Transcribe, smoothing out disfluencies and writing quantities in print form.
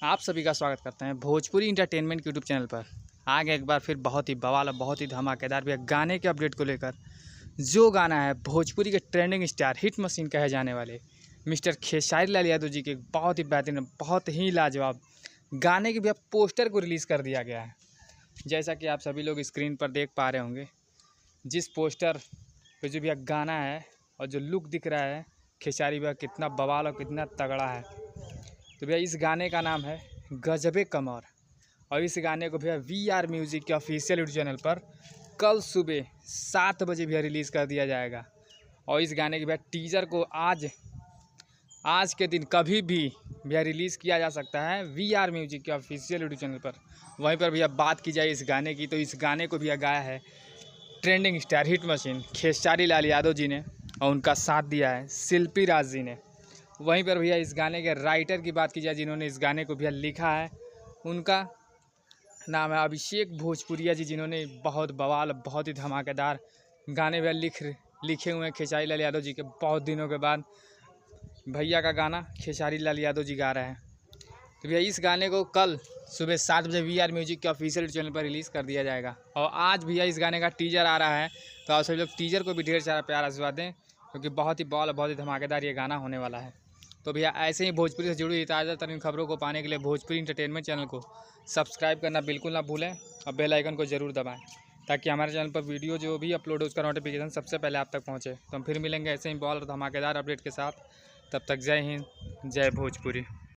आप सभी का स्वागत करते हैं भोजपुरी इंटरटेनमेंट यूट्यूब चैनल पर। आ गए एक बार फिर बहुत ही बवाल और बहुत ही धमाकेदार भी गाने के अपडेट को लेकर। जो गाना है भोजपुरी के ट्रेंडिंग स्टार हिट मशीन कहे जाने वाले मिस्टर खेसारी लाल यादव जी के बहुत ही बेहतरीन, बहुत ही लाजवाब गाने के भी अब पोस्टर को रिलीज़ कर दिया गया है। जैसा कि आप सभी लोग स्क्रीन पर देख पा रहे होंगे, जिस पोस्टर पे जो भी गाना है और जो लुक दिख रहा है खेसारी भैया कितना बवाल और कितना तगड़ा है। तो भैया इस गाने का नाम है गजबे कमर और इस गाने को भैया VR म्यूज़िक के ऑफिशियल यूट्यूब चैनल पर कल सुबह 7 बजे भैया रिलीज़ कर दिया जाएगा। और इस गाने के भैया टीज़र को आज के दिन कभी भी भैया रिलीज़ किया जा सकता है VR म्यूज़िक के ऑफिशियल यूट्यूब चैनल पर। वहीं पर भैया बात की जाए इस गाने की, तो इस गाने को भैया गाया है trending star hit machine Khesari Lal Yadav ji ने और उनका साथ दिया है शिल्पी राज जी ने। वहीं पर भैया इस गाने के राइटर की बात की जाए, जिन्होंने इस गाने को भैया लिखा है, उनका नाम है अभिषेक भोजपुरिया जी, जिन्होंने बहुत बवाल, बहुत ही धमाकेदार गाने भैया लिखे हुए हैं खेसारी लाल यादव जी के। बहुत दिनों के बाद भैया का गाना खेसारी लाल यादव जी गा रहे हैं। तो भैया इस गाने को कल सुबह 7 बजे VR म्यूज़िक के ऑफिशियल चैनल पर रिलीज़ कर दिया जाएगा। और आज भैया इस गाने का टीजर आ रहा है, तो आप सभी लोग टीजर को भी ढेर सारा प्यार आशीर्वाद दें, क्योंकि बहुत ही बवाल, बहुत ही धमाकेदार ये गाना होने वाला है। तो भैया ऐसे ही भोजपुरी से जुड़ी हुई ताज़ा तरीन खबरों को पाने के लिए भोजपुरी इंटरटेनमेंट चैनल को सब्सक्राइब करना बिल्कुल ना भूलें और बेल आइकन को ज़रूर दबाएं, ताकि हमारे चैनल पर वीडियो जो भी अपलोड हो उसका नोटिफिकेशन सबसे पहले आप तक पहुंचे। तो हम फिर मिलेंगे ऐसे ही बॉल और धमाकेदार अपडेट के साथ। तब तक जय हिंद, जय भोजपुरी।